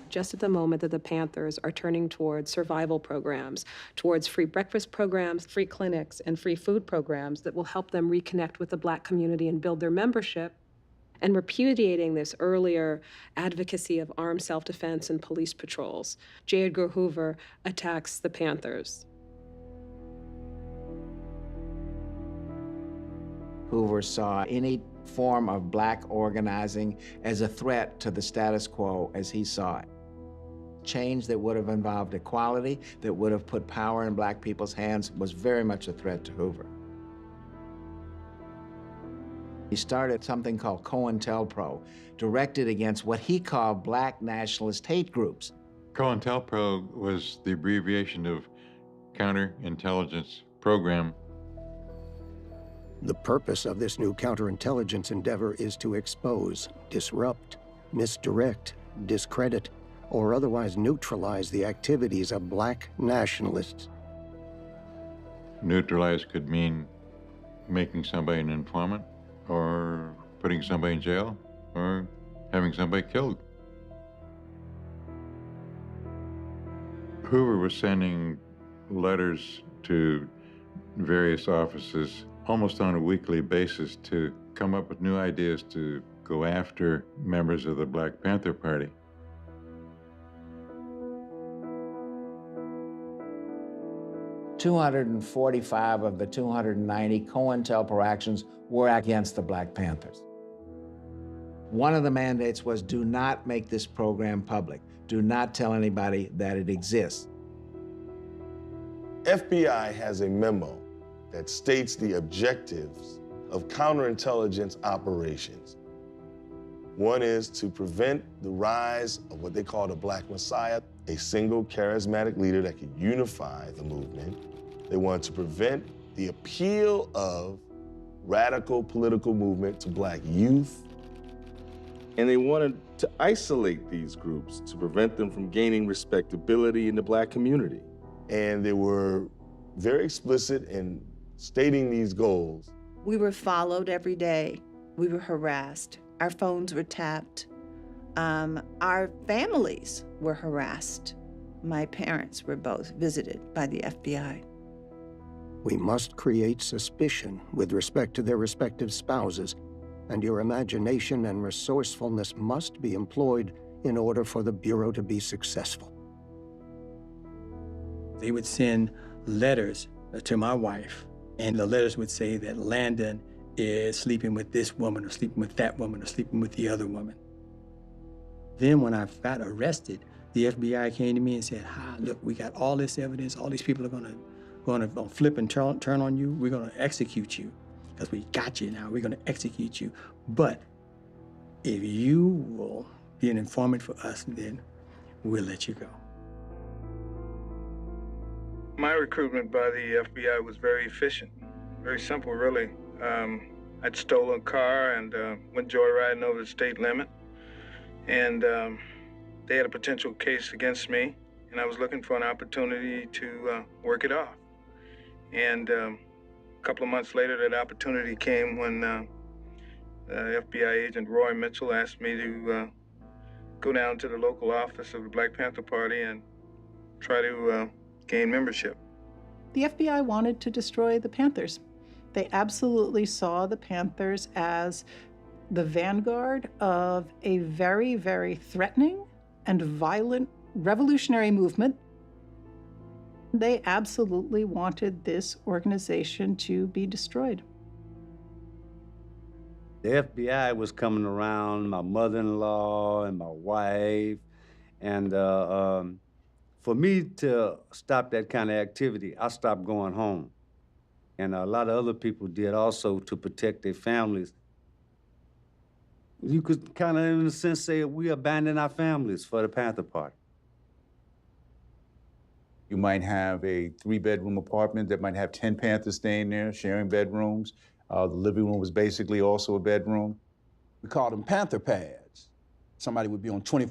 just at the moment that the Panthers are turning towards survival programs, towards free breakfast programs, free clinics, and free food programs that will help them reconnect with the Black community and build their membership, and repudiating this earlier advocacy of armed self-defense and police patrols, J. Edgar Hoover attacks the Panthers. Hoover saw any form of Black organizing as a threat to the status quo as he saw it. Change that would have involved equality, that would have put power in Black people's hands, was very much a threat to Hoover. He started something called COINTELPRO, directed against what he called Black nationalist hate groups. COINTELPRO was the abbreviation of Counterintelligence Program. The purpose of this new counterintelligence endeavor is to expose, disrupt, misdirect, discredit, or otherwise neutralize the activities of Black nationalists. Neutralize could mean making somebody an informant, or putting somebody in jail, or having somebody killed. Hoover was sending letters to various offices almost on a weekly basis to come up with new ideas to go after members of the Black Panther Party. "245 of the 290 COINTELPRO actions were against the Black Panthers. One of the mandates was, do not make this program public. Do not tell anybody that it exists. FBI has a memo that states the objectives of counterintelligence operations. One is to prevent the rise of what they call the Black Messiah, a single charismatic leader that could unify the movement. They want to prevent the appeal of radical political movement to Black youth. And they wanted to isolate these groups to prevent them from gaining respectability in the Black community. And they were very explicit in stating these goals. We were followed every day. We were harassed. Our phones were tapped. Our families were harassed. My parents were both visited by the FBI. We must create suspicion with respect to their respective spouses, and your imagination and resourcefulness must be employed in order for the Bureau to be successful. They would send letters to my wife, and the letters would say that Landon is sleeping with this woman, or sleeping with that woman, or sleeping with the other woman. Then when I got arrested, the FBI came to me and said, look, we got all this evidence, all these people are gonna flip and turn on you, we're gonna execute you, because we got you now, we're gonna execute you. But if you will be an informant for us, then we'll let you go. My recruitment by the FBI was very efficient, very simple, really. I'd stolen a car and went joyriding over the state limit, and they had a potential case against me, and I was looking for an opportunity to work it off. And a couple of months later, that opportunity came when FBI agent Roy Mitchell asked me to go down to the local office of the Black Panther Party and try to gain membership. The FBI wanted to destroy the Panthers. They absolutely saw the Panthers as the vanguard of a very, very threatening and violent revolutionary movement. They absolutely wanted this organization to be destroyed. The FBI was coming around, my mother-in-law and my wife, and for me to stop that kind of activity, I stopped going home. And a lot of other people did also to protect their families. You could kind of, in a sense, say we abandoned our families for the Panther Party. You might have a 3-bedroom apartment that might have 10 Panthers staying there, sharing bedrooms. The living room was basically also a bedroom. We called them Panther pads. Somebody would be on 24